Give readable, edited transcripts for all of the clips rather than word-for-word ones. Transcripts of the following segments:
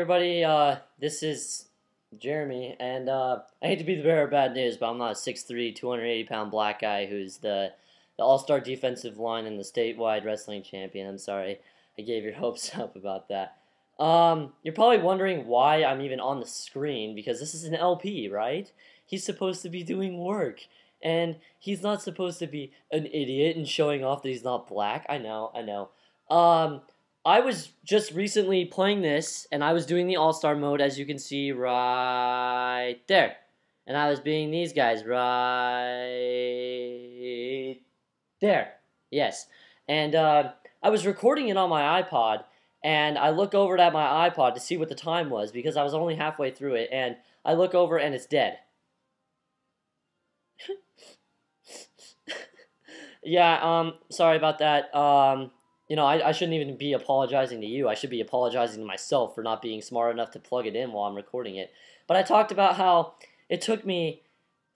Everybody, this is Jeremy, and I hate to be the bearer of bad news, but I'm not a 6'3", 280-pound black guy who's the all-star defensive line and the statewide wrestling champion. I'm sorry, I gave your hopes up about that. You're probably wondering why I'm even on the screen, because this is an LP, right? He's supposed to be doing work, and he's not supposed to be an idiot and showing off that he's not black. I know. I was just recently playing this, and I was doing the All-Star mode, as you can see right there. And I was being these guys right there. Yes. And I was recording it on my iPod, and I look over at my iPod to see what the time was, because I was only halfway through it, and I look over and it's dead. Yeah, sorry about that. You know, I shouldn't even be apologizing to you. I should be apologizing to myself for not being smart enough to plug it in while I'm recording it. But I talked about how it took me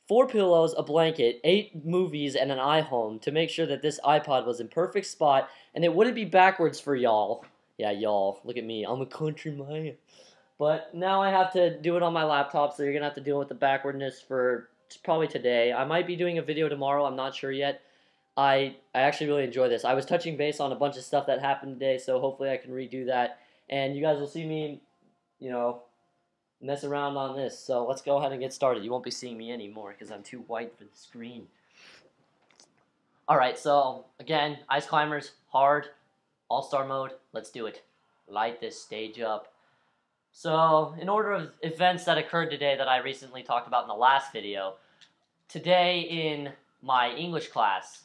4 pillows, a blanket, 8 movies, and an iHome to make sure that this iPod was in perfect spot, and it wouldn't be backwards for y'all. Yeah, y'all. Look at me. I'm a country man. But now I have to do it on my laptop, so you're going to have to deal with the backwardness for probably today. I might be doing a video tomorrow. I'm not sure yet. I actually really enjoy this. I was touching base on a bunch of stuff that happened today, so hopefully I can redo that. And you guys will see me, you know, mess around on this. So let's go ahead and get started. You won't be seeing me anymore because I'm too white for the screen. Alright, so again, Ice Climbers, hard, all-star mode. Let's do it. Light this stage up. So, in order of events that occurred today that I recently talked about in the last video, today in my English class,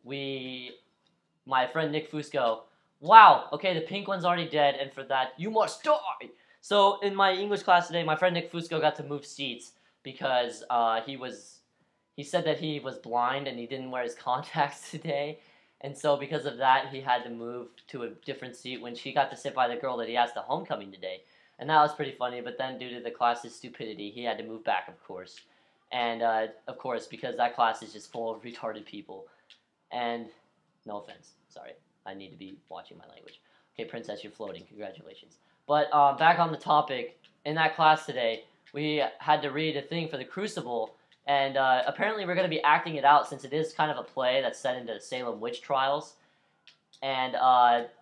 my friend Nick Fusco, wow, okay, the pink one's already dead, and for that, you must die! So, in my English class today, my friend Nick Fusco got to move seats because he said that he was blind and he didn't wear his contacts today, and so because of that, he had to move to a different seat when she got to sit by the girl that he asked to homecoming today. And that was pretty funny, but then due to the class's stupidity, he had to move back, of course. And, of course, because that class is just full of retarded people. And, no offense, sorry, I need to be watching my language. Okay, Princess, you're floating, congratulations. But, back on the topic, in that class today, we had to read a thing for the Crucible, and, apparently we're going to be acting it out since it is kind of a play that's set into Salem witch trials. And,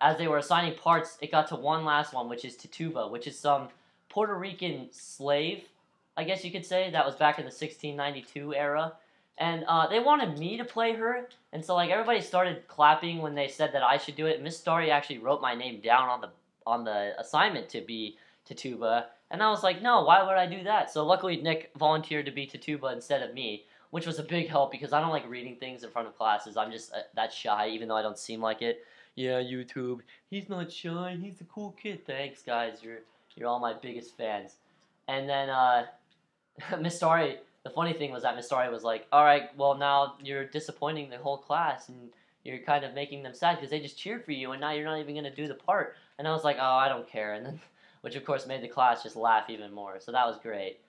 as they were assigning parts, it got to one last one, which is Tituba, which is some Puerto Rican slave, I guess you could say, that was back in the 1692 era. And they wanted me to play her, and so like everybody started clapping when they said that I should do it. Miss Starry actually wrote my name down on the assignment to be Tituba, and I was like, no, why would I do that? So luckily Nick volunteered to be Tituba instead of me, which was a big help because I don't like reading things in front of classes. I'm just that shy, even though I don't seem like it. Yeah, YouTube, he's not shy, he's a cool kid. Thanks, guys, you're all my biggest fans. And then Miss Starry. The funny thing was that Miss Starry was like, alright, well now you're disappointing the whole class and you're kind of making them sad because they just cheered for you and now you're not even going to do the part. And I was like, oh, I don't care. And then, which of course made the class just laugh even more. So that was great.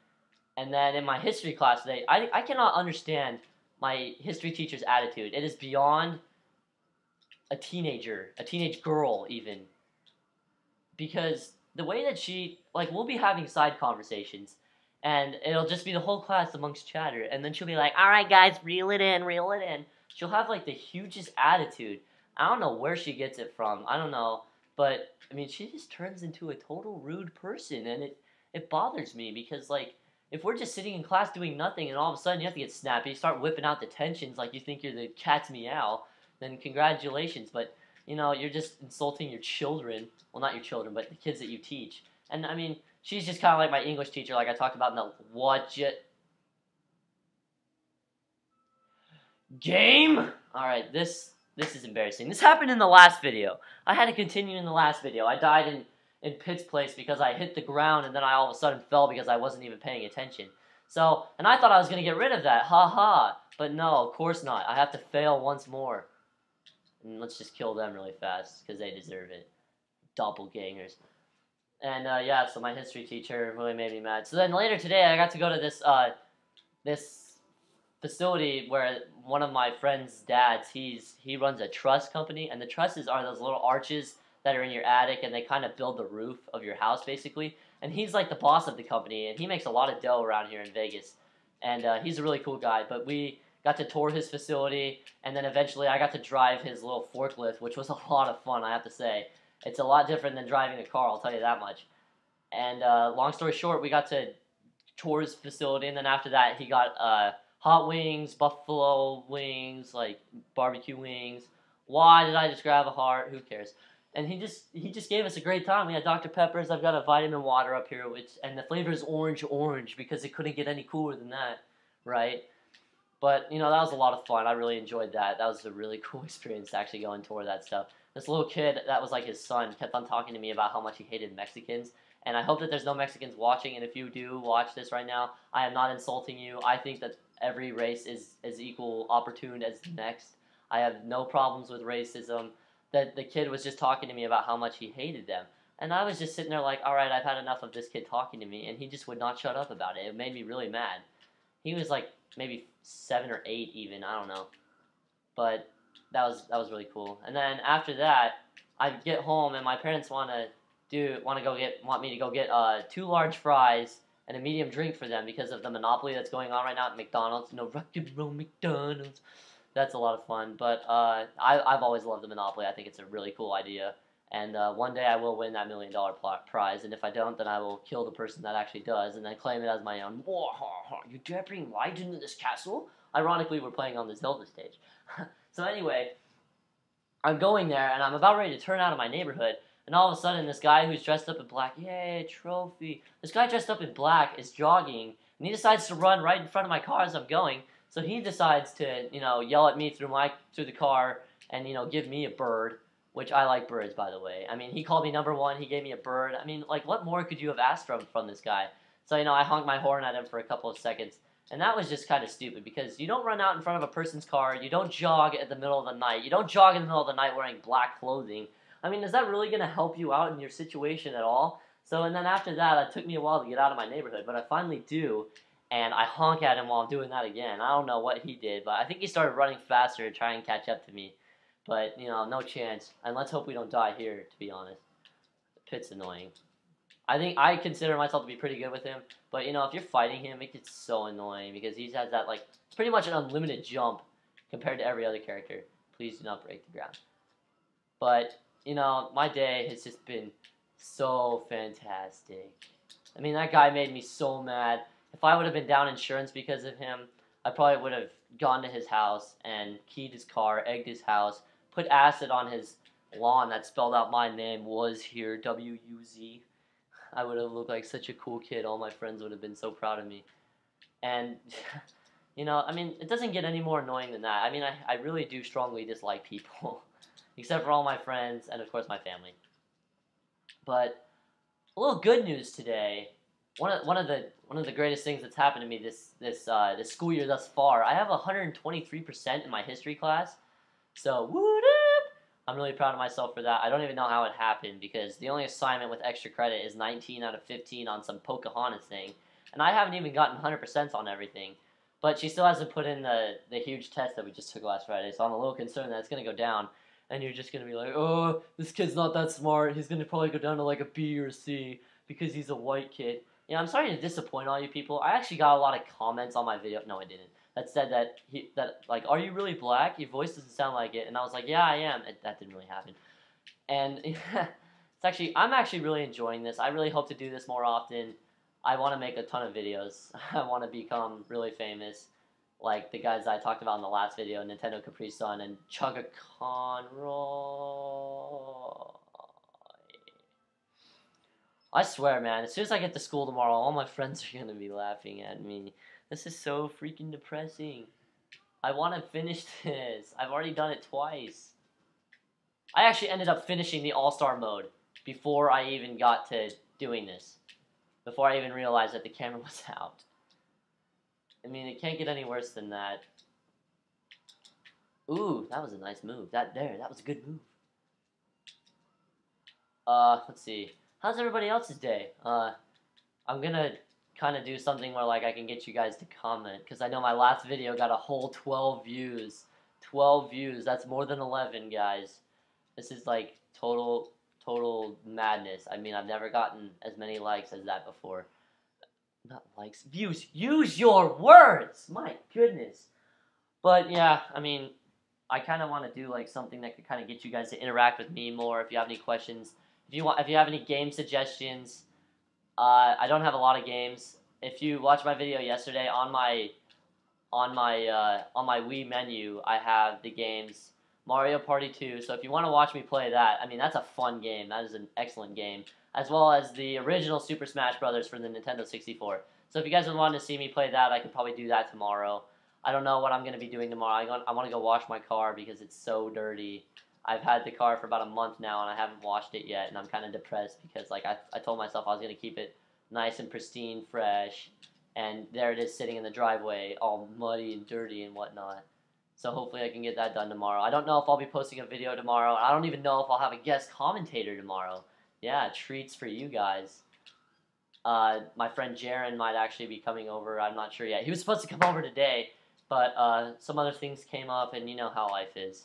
And then in my history class today, I cannot understand my history teacher's attitude. It is beyond a teenage girl even. Because the way that she, like, we'll be having side conversations. And it'll just be the whole class amongst chatter. And then she'll be like, alright guys, reel it in, reel it in. She'll have like the hugest attitude. I don't know where she gets it from. I don't know. But, I mean, she just turns into a total rude person. And it bothers me because, like, if we're just sitting in class doing nothing and all of a sudden you have to get snappy, start whipping out the tensions like you think you're the cat's meow, then congratulations. But, you know, you're just insulting your children. Well, not your children, but the kids that you teach. And, I mean, she's just kind of like my English teacher, like I talked about in the game? Alright, this is embarrassing. This happened in the last video. I had to continue in the last video. I died in Pitt's place because I hit the ground and then I all of a sudden fell because I wasn't even paying attention. So, and I thought I was going to get rid of that. Haha. But no, of course not. I have to fail once more. And let's just kill them really fast because they deserve it. Doppelgangers. And, yeah, so my history teacher really made me mad. So then later today, I got to go to this facility where one of my friend's dads, he runs a truss company, and the trusses are those little arches that are in your attic, and they kind of build the roof of your house, basically. And he's like the boss of the company, and he makes a lot of dough around here in Vegas. And he's a really cool guy. But we got to tour his facility, and then eventually I got to drive his little forklift, which was a lot of fun, I have to say. It's a lot different than driving a car, I'll tell you that much. And long story short, we got to tour his facility, and then after that, he got hot wings, buffalo wings, like barbecue wings. Why did I just grab a heart? Who cares? And he just gave us a great time. We had Dr. Peppers. I've got a vitamin water up here, and the flavor is orange because it couldn't get any cooler than that, right? But you know, that was a lot of fun. I really enjoyed that. That was a really cool experience to actually go and tour that stuff. This little kid, that was like his son, kept on talking to me about how much he hated Mexicans. And I hope that there's no Mexicans watching. And if you do watch this right now, I am not insulting you. I think that every race is as equal opportune as the next. I have no problems with racism. That the kid was just talking to me about how much he hated them. And I was just sitting there like, all right, I've had enough of this kid talking to me. And he just would not shut up about it. It made me really mad. He was like maybe 7 or 8 even, I don't know. But that was really cool. And then after that, I get home and my parents want me to go get 2 large fries and a medium drink for them because of the monopoly that's going on right now at McDonald's. No rock and roll McDonald's. That's a lot of fun. But I've always loved the monopoly. I think it's a really cool idea. And one day I will win that $1 million prize. And if I don't, then I will kill the person that actually does and then claim it as my own. You dare bring light into this castle? Ironically, we're playing on the Zelda stage. So anyway, I'm going there and I'm about ready to turn out of my neighborhood. And all of a sudden, this guy who's dressed up in black, yay, trophy. This guy dressed up in black is jogging, and he decides to run right in front of my car as I'm going. So he decides to, yell at me through the car and, give me a bird, which I like birds, by the way. I mean, he called me number 1. He gave me a bird. I mean, like, what more could you have asked from this guy? So, I honked my horn at him for a couple of seconds. And that was just kind of stupid because you don't run out in front of a person's car. You don't jog at the middle of the night. You don't jog in the middle of the night wearing black clothing. I mean, is that really going to help you out in your situation at all? So, and then after that, it took me a while to get out of my neighborhood, but I finally do, and I honk at him while I'm doing that again. I don't know what he did, but I think he started running faster to try and catch up to me. But, no chance. And let's hope we don't die here, to be honest. The pit's annoying. I consider myself to be pretty good with him, but, if you're fighting him, it gets so annoying because he has that, like, pretty much an unlimited jump compared to every other character. Please do not break the ground. But my day has just been so fantastic. I mean, that guy made me so mad. If I would have been down insurance because of him, I probably would have gone to his house and keyed his car, egged his house, put acid on his lawn that spelled out my name, was here, W-U-Z. I would have looked like such a cool kid. All my friends would have been so proud of me. And, I mean, it doesn't get any more annoying than that. I mean, I really do strongly dislike people. Except for all my friends and, of course, my family. But a little good news today. One of the greatest things that's happened to me this school year thus far. I have 123% in my history class. So, woot up! I'm really proud of myself for that. I don't even know how it happened because the only assignment with extra credit is 19 out of 15 on some Pocahontas thing. And I haven't even gotten 100% on everything. But she still hasn't put in the huge test that we just took last Friday. So I'm a little concerned that it's going to go down. And you're just going to be like, oh, this kid's not that smart. He's going to probably go down to like a B or C because he's a white kid. I'm sorry to disappoint all you people. I actually got a lot of comments on my video. No, I didn't. That said that like, are you really black? Your voice doesn't sound like it. And I was like, yeah, I am. That didn't really happen. And I'm actually really enjoying this. I really hope to do this more often. I want to make a ton of videos. I want to become really famous. Like the guys I talked about in the last video, Nintendo Capri Sun and Chugga Conroy. I swear, man, as soon as I get to school tomorrow, all my friends are going to be laughing at me. This is so freaking depressing. I want to finish this. I've already done it twice. I actually ended up finishing the All-Star mode before I even got to doing this. Before I even realized that the camera was out. I mean, it can't get any worse than that. Ooh, that was a nice move. That was a good move. Let's see. How's everybody else's day? I'm gonna kind of do something where, like, I can get you guys to comment, because I know my last video got a whole 12 views. 12 views. That's more than 11, guys. This is, like, total total madness. I mean, I've never gotten as many likes as that before. Not likes, views. Use your words! My goodness. But yeah, I mean, I kind of want to do like something that could kind of get you guys to interact with me more. If you have any questions, if you have any game suggestions, I don't have a lot of games. If you watched my video yesterday on my Wii menu, I have the games Mario Party 2. So if you want to watch me play that, I mean that's a fun game. That is an excellent game, as well as the original Super Smash Brothers for the Nintendo 64. So if you guys would want to see me play that, I could probably do that tomorrow. I don't know what I'm going to be doing tomorrow. I want to go wash my car because it's so dirty. I've had the car for about a month now, and I haven't washed it yet, and I'm kind of depressed because like I told myself I was going to keep it nice and pristine, fresh, and there it is sitting in the driveway, all muddy and dirty and whatnot. So hopefully I can get that done tomorrow. I don't know if I'll be posting a video tomorrow. I don't even know if I'll have a guest commentator tomorrow. Yeah, treats for you guys. My friend Jaren might actually be coming over. I'm not sure yet. He was supposed to come over today, but some other things came up, and you know how life is.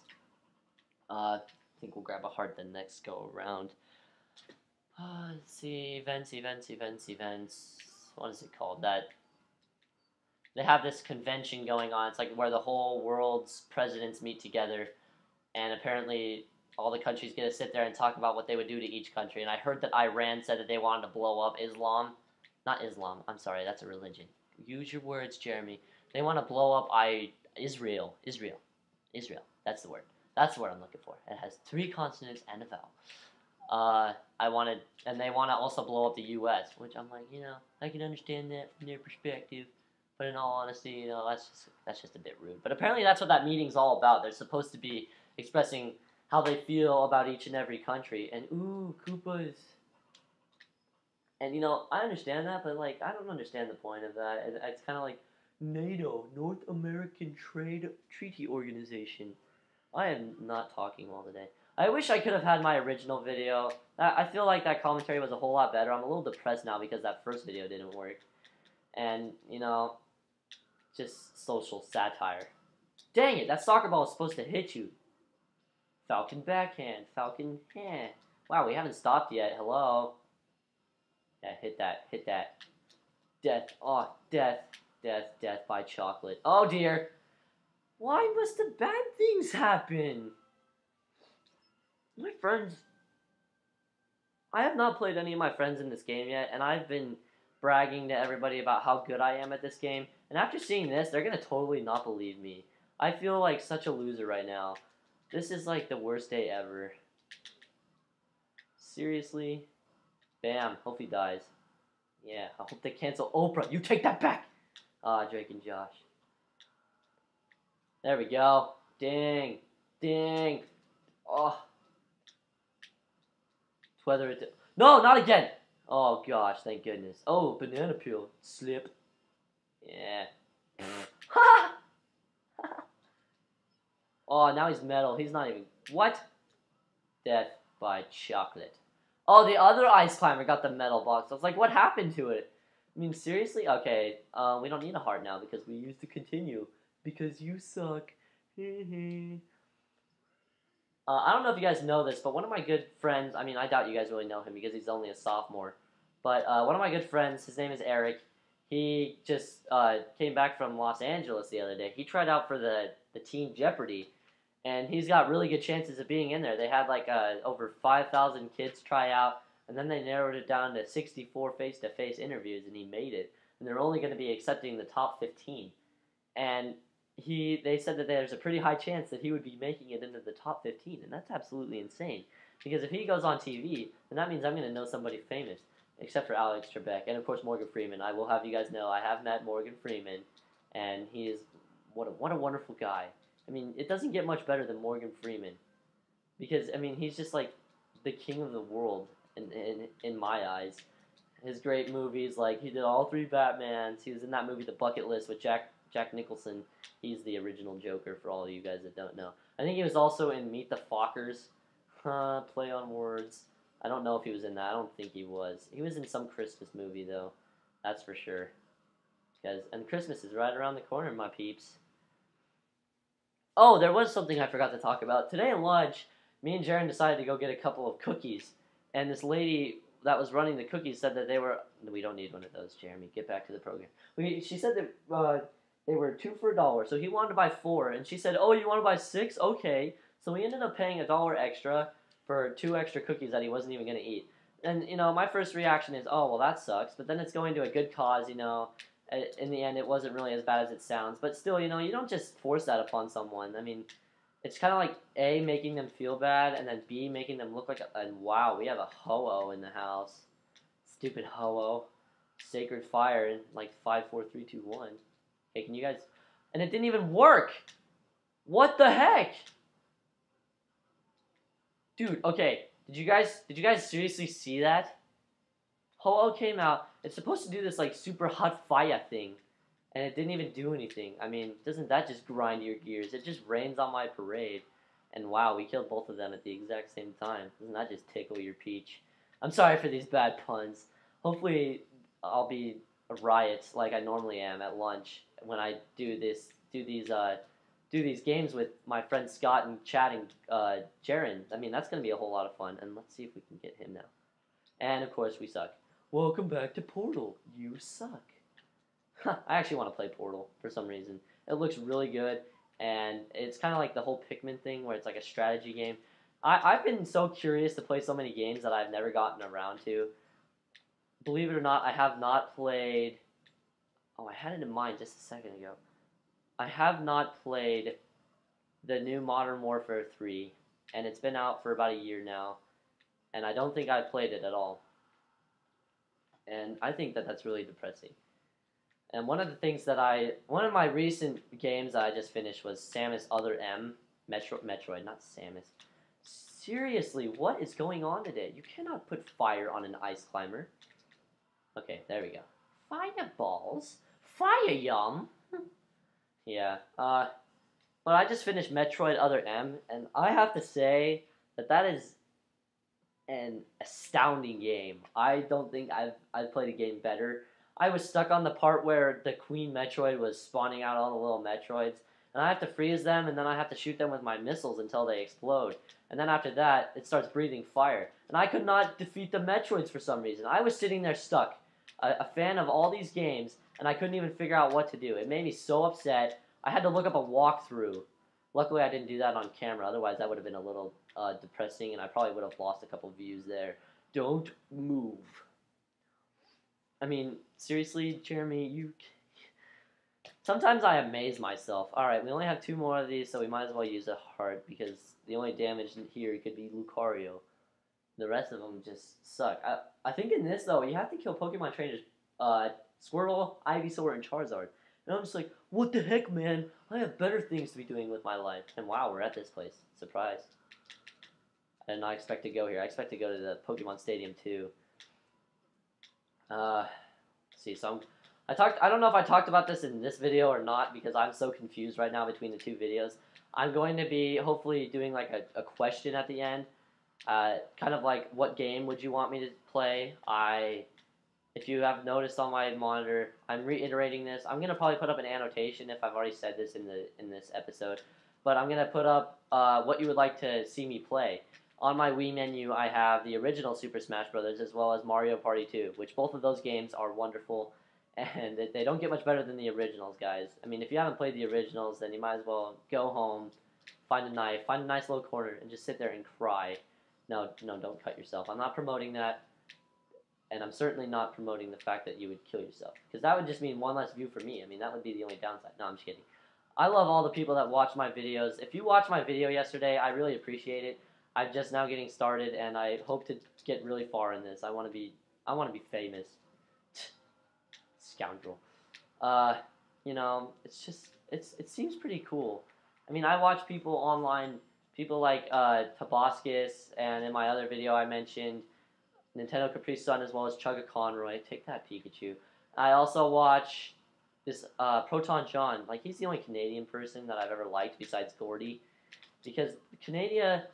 I think we'll grab a heart the next go around. Let's see, events. What is it called? That they have this convention going on. It's like where the whole world's presidents meet together, and apparently all the countries get to sit there and talk about what they would do to each country. And I heard that Iran said that they wanted to blow up Islam. Not Islam. I'm sorry, that's a religion. Use your words, Jeremy. They want to blow up Israel. Israel. That's the word. That's the word I'm looking for. It has 3 consonants and a vowel. And they want to also blow up the U.S., which I'm like, you know, I can understand that from their perspective, but in all honesty, you know, that's just a bit rude. But apparently that's what that meeting's all about. They're supposed to be expressing how they feel about each and every country, and ooh, Koopas. And you know, I understand that, but like, I don't understand the point of that. It's kind of like NATO, North American Treaty Organization. I am not talking well today. I wish I could have had my original video. I feel like that commentary was a whole lot better. I'm a little depressed now because that first video didn't work. And, you know, just social satire. Dang it, that soccer ball was supposed to hit you. Falcon backhand, Falcon hand. Wow, we haven't stopped yet. Hello? Yeah, hit that. Death, oh, death by chocolate. Oh dear. Why must the bad things happen? My friends... I have not played any of my friends in this game yet, and I've been bragging to everybody about how good I am at this game, and after seeing this, they're gonna totally not believe me. I feel like such a loser right now. This is like the worst day ever. Seriously? Bam, hope he dies. Yeah, I hope they cancel Oprah. You take that back! Ah, Drake and Josh. There we go. Ding. Ding. Oh. Whether it... No, not again! Oh, gosh, thank goodness. Oh, banana peel. Slip. Yeah. Ha! Oh, now he's metal. He's not even... What? Death by chocolate. Oh, the other ice climber got the metal box. I was like, what happened to it? I mean, seriously? Okay, we don't need a heart now because we used to continue. Because you suck. I don't know if you guys know this, but one of my good friends, I mean, I doubt you guys really know him because he's only a sophomore, but one of my good friends, his name is Eric, he just came back from Los Angeles the other day. He tried out for the Team Jeopardy, and he's got really good chances of being in there. They had like over 5,000 kids try out, and then they narrowed it down to 64 face-to-face interviews, and he made it. And they're only going to be accepting the top 15. And they said that there's a pretty high chance that he would be making it into the top 15, and that's absolutely insane. Because if he goes on TV, then that means I'm going to know somebody famous, except for Alex Trebek, and of course Morgan Freeman. I will have you guys know I have met Morgan Freeman, and he is, what a wonderful guy. I mean, it doesn't get much better than Morgan Freeman, because, I mean, he's just like the king of the world in my eyes. His great movies, like, he did all 3 Batmans. He was in that movie, The Bucket List, with Jack Nicholson. He's the original Joker for all of you guys that don't know. I think he was also in Meet the Fockers. Play on words. I don't know if he was in that. I don't think he was. He was in some Christmas movie, though. That's for sure. And Christmas is right around the corner, my peeps. Oh, there was something I forgot to talk about. Today at lunch, me and Jaren decided to go get a couple of cookies. and this lady that was running the cookies said that they were. We don't need one of those, Jeremy. Get back to the program. She said that they were 2 for $1, so he wanted to buy 4, and she said, "Oh, you want to buy 6? Okay." So we ended up paying $1 extra for 2 extra cookies that he wasn't even going to eat. And my first reaction is, "Oh, well, that sucks." But then it's going to a good cause, In the end, it wasn't really as bad as it sounds. But still, you don't just force that upon someone. I mean, it's kind of like A, making them feel bad, and then B, making them look like and wow, we have a ho-oh in the house. Stupid ho-oh. Sacred fire in like 5, 4, 3, 2, 1. Okay, can you guys... And it didn't even work! What the heck? Dude, okay. Did you guys seriously see that? Ho-Oh came out. It's supposed to do this like super hot fire thing. And it didn't even do anything. I mean, doesn't that just grind your gears? It just rains on my parade. And wow, we killed both of them at the exact same time. Doesn't that just tickle your peach? I'm sorry for these bad puns. Hopefully, I'll be a riot like I normally am at lunch when I do these games with my friend Scott and Chad and Jaren. I mean, that's gonna be a whole lot of fun. And let's see if we can get him now. And of course, we suck. Welcome back to Portal. You suck. I actually want to play Portal for some reason. It looks really good, and it's kind of like the whole Pikmin thing where it's like a strategy game. I've been so curious to play so many games that I've never gotten around to. Believe it or not, I have not played... Oh, I had it in mind just a second ago. I have not played the new Modern Warfare 3, and it's been out for about a year now, and I don't think I've played it at all. And I think that that's really depressing. And one of of my recent games that I just finished was Samus Other M, Metroid, not Samus. Seriously, what is going on today? You cannot put fire on an ice climber. Okay, there we go. Fireballs? Fire yum? Yeah, but I just finished Metroid Other M, and I have to say that is an astounding game. I don't think I've played a game better. I was stuck on the part where the Queen Metroid was spawning out all the little Metroids, and I have to freeze them, and then I have to shoot them with my missiles until they explode. And then after that, it starts breathing fire. And I could not defeat the Metroids for some reason. I was sitting there stuck, a fan of all these games, and I couldn't even figure out what to do. It made me so upset. I had to look up a walkthrough. Luckily, I didn't do that on camera. Otherwise, that would have been a little depressing, and I probably would have lost a couple views there. Don't move. I mean, seriously, Jeremy, Sometimes I amaze myself. Alright, we only have 2 more of these, so we might as well use a heart, because the only damage in here could be Lucario. The rest of them just suck. I think in this, though, you have to kill Pokemon trainers, Squirtle, Ivysaur, and Charizard. And I'm just like, what the heck, man? I have better things to be doing with my life. And wow, we're at this place. Surprise. I did not expect to go here. I expect to go to the Pokemon Stadium, too. Let's see, so I don't know if I talked about this in this video or not, because I'm so confused right now between the 2 videos. I'm going to be hopefully doing like a question at the end. Kind of like, what game would you want me to play? If you have noticed on my monitor, I'm reiterating this. I'm gonna probably put up an annotation if I've already said this in this episode, but I'm gonna put up what you would like to see me play. On my Wii menu, I have the original Super Smash Bros. As well as Mario Party 2, which both of those games are wonderful, and they don't get much better than the originals, guys. I mean, if you haven't played the originals, then you might as well go home, find a knife, find a nice little corner, and just sit there and cry. No, don't cut yourself. I'm not promoting that, and I'm certainly not promoting the fact that you would kill yourself, because that would just mean 1 less view for me. I mean, that would be the only downside. No, I'm just kidding. I love all the people that watch my videos. If you watched my video yesterday, I really appreciate it. I'm just now getting started, and I hope to get really far in this. I want to be famous. Scoundrel. It seems pretty cool. I mean, I watch people online, people like Tabascus, and in my other video I mentioned Nintendo Capri Sun as well as Chugga Conroy. Take that, Pikachu. I also watch this Proton John. Like, he's the only Canadian person that I've ever liked besides Gordy, because Canada.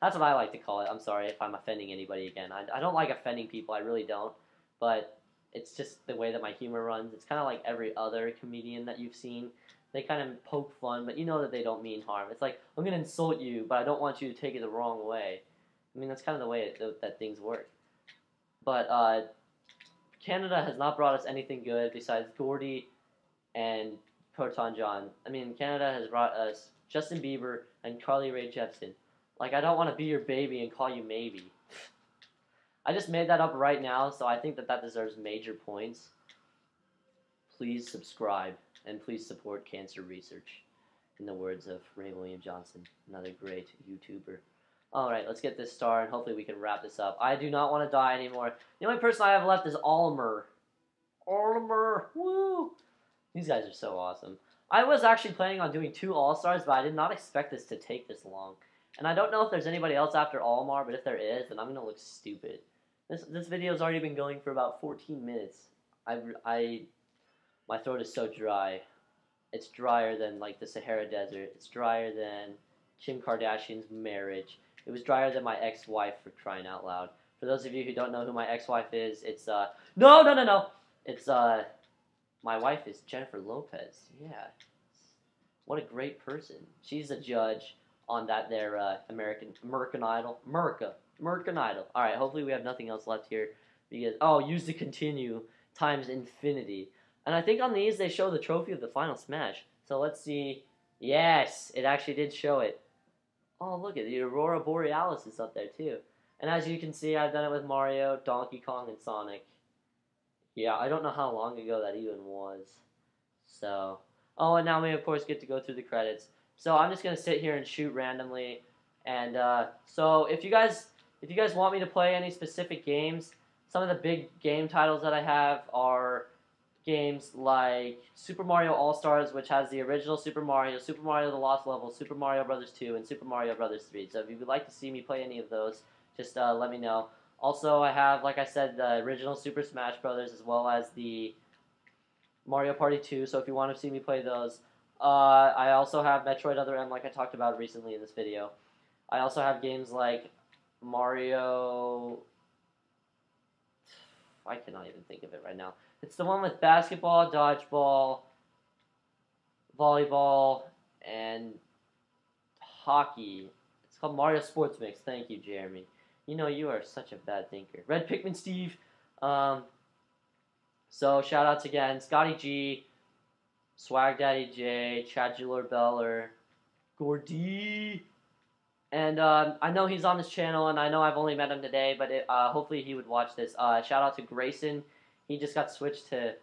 That's what I like to call it. I'm sorry if I'm offending anybody again. I don't like offending people. I really don't. But it's just the way that my humor runs. It's kind of like every other comedian that you've seen. They kind of poke fun, but you know that they don't mean harm. It's like, I'm going to insult you, but I don't want you to take it the wrong way. I mean, that's kind of the way that things work. But Canada has not brought us anything good besides Gordy and Proton John. I mean, Canada has brought us Justin Bieber and Carly Rae Jepsen. Like, I don't want to be your baby and call you maybe. I just made that up right now, so I think that deserves major points. Please subscribe, and please support cancer research, in the words of Ray William Johnson, another great YouTuber. Alright, let's get this star, and hopefully we can wrap this up. I do not want to die anymore. The only person I have left is Olimer. Olimer! Woo! These guys are so awesome. I was actually planning on doing 2 All-Stars, but I did not expect this to take this long. And I don't know if there's anybody else after Olimar, but if there is, then I'm going to look stupid. This video's already been going for about 14 minutes. My throat is so dry. It's drier than, like, the Sahara Desert. It's drier than Kim Kardashian's marriage. It was drier than my ex-wife, for crying out loud. For those of you who don't know who my ex-wife is, it's, No! It's, my wife is Jennifer Lopez. Yeah. What a great person. She's a judge on that there, American Idol. American Idol. Alright, hopefully we have nothing else left here. Because, use to continue times infinity. And I think on these they show the trophy of the final smash. So let's see. Yes, it actually did show it. Oh, look at the Aurora Borealis is up there too. And as you can see, I've done it with Mario, Donkey Kong, and Sonic. Yeah, I don't know how long ago that even was. So, and now we of course get to go through the credits. So I'm just gonna sit here and shoot randomly. And so if you guys want me to play any specific games, some of the big game titles that I have are games like Super Mario All-Stars, which has the original Super Mario The Lost Levels, Super Mario Bros. 2, and Super Mario Bros. 3. So if you would like to see me play any of those, just let me know. Also, I have, like I said, the original Super Smash Bros. As well as the Mario Party 2, so if you want to see me play those. I also have Metroid Other M, like I talked about recently in this video. I also have games like Mario... I cannot even think of it right now. It's the one with basketball, dodgeball, volleyball, and hockey. It's called Mario Sports Mix. Thank you, Jeremy. You know, you are such a bad thinker. Red Pikmin Steve. So, shout-outs again. Scotty G, Swag Daddy J, Chadular Beller, Gordy. And I know he's on this channel, and I know I've only met him today, but hopefully he would watch this. Shout out to Grayson. He just got switched to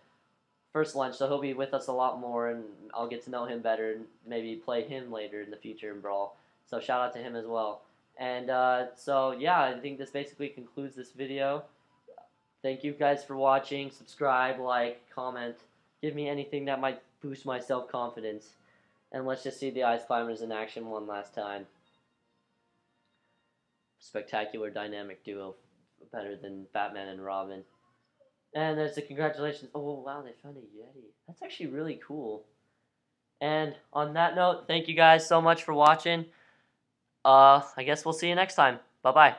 First Lunch, so he'll be with us a lot more, and I'll get to know him better and maybe play him later in the future in Brawl. So shout out to him as well. And so yeah, I think this basically concludes this video. Thank you guys for watching. Subscribe, like, comment. Give me anything that might boost my self-confidence. And let's just see the Ice Climbers in action one last time. Spectacular dynamic duo, better than Batman and Robin. And there's the congratulations. Oh wow, they found a Yeti. That's actually really cool. And on that note, thank you guys so much for watching. I guess we'll see you next time. Bye bye.